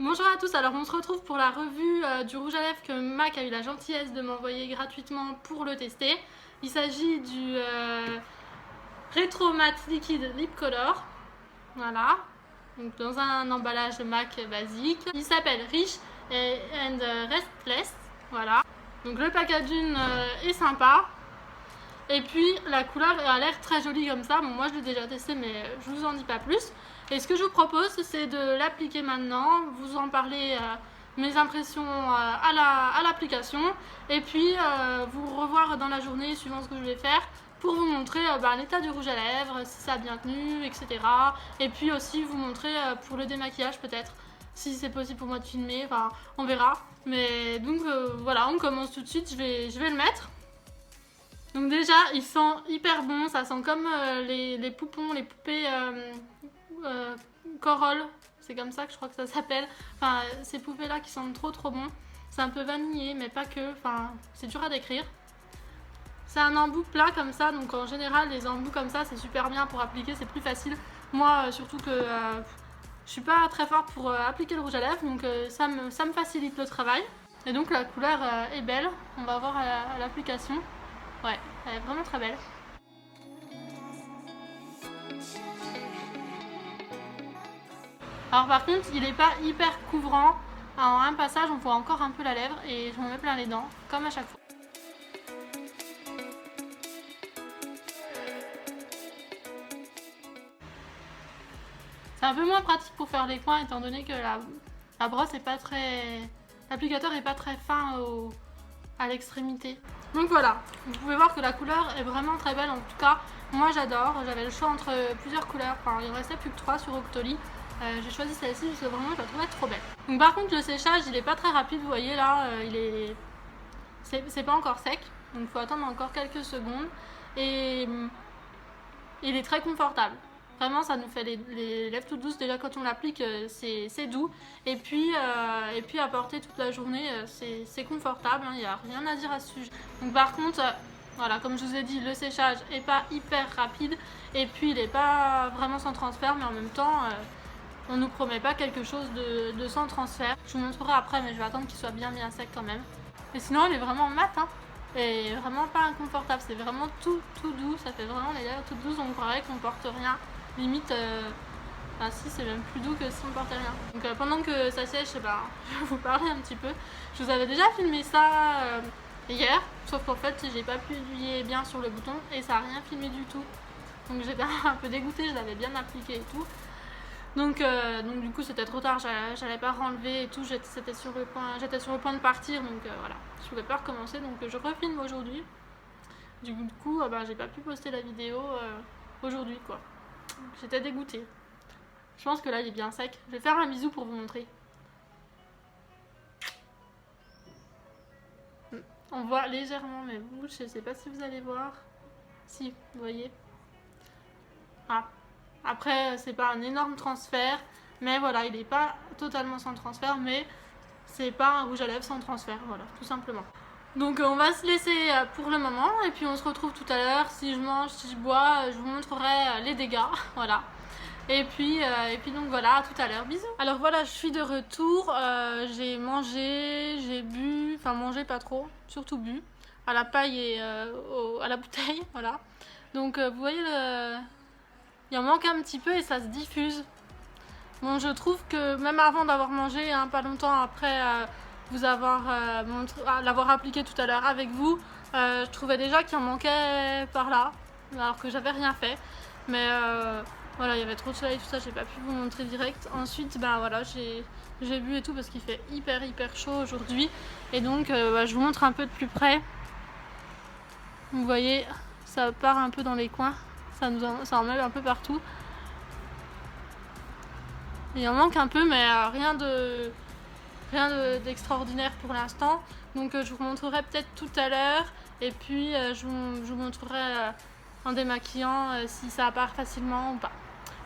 Bonjour à tous, alors on se retrouve pour la revue du rouge à lèvres que MAC a eu la gentillesse de m'envoyer gratuitement pour le tester. Il s'agit du Retro Matte Liquid Lip Color, voilà, donc dans un emballage MAC basique. Il s'appelle Rich and Restless, voilà. Donc le packaging est sympa. Et puis la couleur a l'air très jolie comme ça. Bon, moi je l'ai déjà testé mais je vous en dis pas plus. Et ce que je vous propose c'est de l'appliquer maintenant, vous en parler mes impressions à l'application et puis vous revoir dans la journée suivant ce que je vais faire pour vous montrer l'état du rouge à lèvres, si ça a bien tenu, etc. Et puis aussi vous montrer pour le démaquillage peut-être, si c'est possible pour moi de filmer, enfin on verra. Mais donc voilà, on commence tout de suite, je vais le mettre. Donc déjà, il sent hyper bon, ça sent comme les poupons, les poupées Corolle, c'est comme ça que je crois que ça s'appelle. Enfin, ces poupées-là qui sentent trop bon. C'est un peu vanillé, mais pas que, enfin, c'est dur à décrire. C'est un embout plat comme ça, donc en général, les embouts comme ça, c'est super bien pour appliquer, c'est plus facile. Moi, surtout que je suis pas très forte pour appliquer le rouge à lèvres, donc ça me facilite le travail. Et donc la couleur est belle, on va voir à l'application. Ouais, elle est vraiment très belle. Alors par contre, il n'est pas hyper couvrant. En un passage, on voit encore un peu la lèvre et je m'en mets plein les dents, comme à chaque fois. C'est un peu moins pratique pour faire les coins étant donné que la brosse est pas très... L'applicateur est pas très fin à l'extrémité. Donc voilà, vous pouvez voir que la couleur est vraiment très belle, en tout cas moi j'adore. J'avais le choix entre plusieurs couleurs, enfin il ne restait plus que 3 sur Octoly. J'ai choisi celle-ci parce que vraiment je la trouvais trop belle. Donc par contre le séchage il est pas très rapide, vous voyez là, c'est pas encore sec, donc il faut attendre encore quelques secondes et il est très confortable. Vraiment, ça nous fait les lèvres toutes douces. Déjà, quand on l'applique, c'est doux. Et puis à porter toute la journée, c'est confortable. Il n'y a rien à dire à ce sujet. Donc, par contre, voilà, comme je vous ai dit, le séchage n'est pas hyper rapide. Et puis, il n'est pas vraiment sans transfert. Mais en même temps, on ne nous promet pas quelque chose de sans transfert. Je vous montrerai après, mais je vais attendre qu'il soit bien sec quand même. Et sinon, il est vraiment mat. Et vraiment pas inconfortable. C'est vraiment tout doux. Ça fait vraiment les lèvres toutes douces. On croirait qu'on porte rien. Limite, enfin si, c'est même plus doux que si on portait rien. Donc pendant que ça sèche, je vais vous parler un petit peu. Je vous avais déjà filmé ça hier, sauf qu'en fait j'ai pas pu appuyer bien sur le bouton et ça a rien filmé du tout. Donc j'étais un peu dégoûtée, je l'avais bien appliqué et tout. Donc du coup c'était trop tard, j'allais pas renlever et tout, j'étais sur le point de partir, donc voilà. Je pouvais pas recommencer, donc je refilme aujourd'hui. Du coup j'ai pas pu poster la vidéo aujourd'hui quoi. J'étais dégoûtée. Je pense que là il est bien sec. Je vais faire un bisou pour vous montrer. On voit légèrement mes bouches, je sais pas si vous allez voir. Si, vous voyez. Ah. Après, c'est pas un énorme transfert, mais voilà, il est pas totalement sans transfert, mais c'est pas un rouge à lèvres sans transfert, voilà, tout simplement. Donc on va se laisser pour le moment, et puis on se retrouve tout à l'heure. Si je mange, si je bois, je vous montrerai les dégâts, voilà. Et puis donc voilà, à tout à l'heure, bisous. Alors voilà, je suis de retour, j'ai mangé, j'ai bu, enfin mangé pas trop, surtout bu, à la paille et à la bouteille, voilà. Donc vous voyez, il en manque un petit peu et ça se diffuse. Bon, je trouve que même avant d'avoir mangé, pas longtemps après vous avoir l'avoir appliqué tout à l'heure avec vous, je trouvais déjà qu'il en manquait par là, alors que j'avais rien fait. Mais voilà, il y avait trop de soleil, tout ça, j'ai pas pu vous montrer direct. Ensuite, voilà, j'ai bu et tout parce qu'il fait hyper chaud aujourd'hui. Et donc, je vous montre un peu de plus près. Vous voyez, ça part un peu dans les coins, ça en met un peu partout. Il en manque un peu, mais rien d'extraordinaire pour l'instant. Donc je vous montrerai peut-être tout à l'heure. Et puis je vous montrerai en démaquillant si ça part facilement ou pas.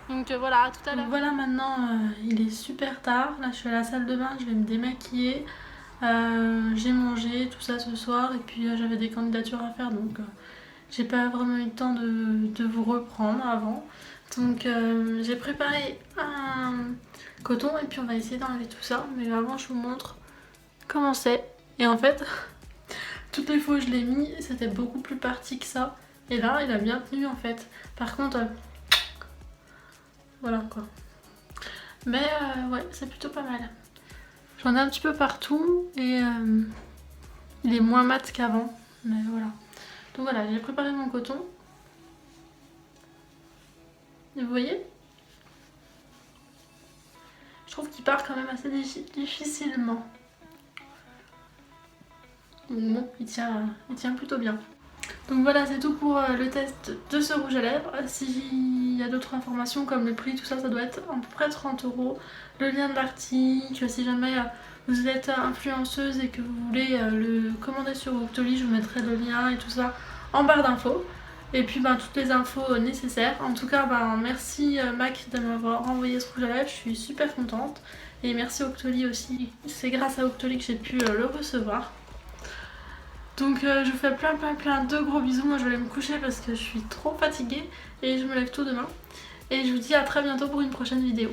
Donc voilà, à tout à l'heure. Voilà, maintenant il est super tard. Là je suis à la salle de bain, je vais me démaquiller. J'ai mangé tout ça ce soir et puis j'avais des candidatures à faire, donc j'ai pas vraiment eu le temps de vous reprendre avant. Donc j'ai préparé coton et puis on va essayer d'enlever tout ça. Mais avant je vous montre comment c'est. Et en fait, toutes les fois où je l'ai mis, c'était beaucoup plus parti que ça. Et là, il a bien tenu en fait. Par contre, voilà quoi. Mais ouais, c'est plutôt pas mal. J'en ai un petit peu partout et il est moins mat qu'avant. Mais voilà. Donc voilà, j'ai préparé mon coton. Et vous voyez? Je trouve qu'il part quand même assez difficilement. Bon, il tient plutôt bien. Donc voilà, c'est tout pour le test de ce rouge à lèvres. S'il y a d'autres informations comme le prix, tout ça, ça doit être à peu près 30 €. Le lien de l'article, si jamais vous êtes influenceuse et que vous voulez le commander sur Octoly, je vous mettrai le lien et tout ça en barre d'infos. Et puis toutes les infos nécessaires. En tout cas, merci Mac de m'avoir envoyé ce rouge à lèvres, je suis super contente. Et merci Octoly aussi, c'est grâce à Octoly que j'ai pu le recevoir. Donc je vous fais plein de gros bisous. Moi je vais aller me coucher parce que je suis trop fatiguée et je me lève tôt demain. Et je vous dis à très bientôt pour une prochaine vidéo.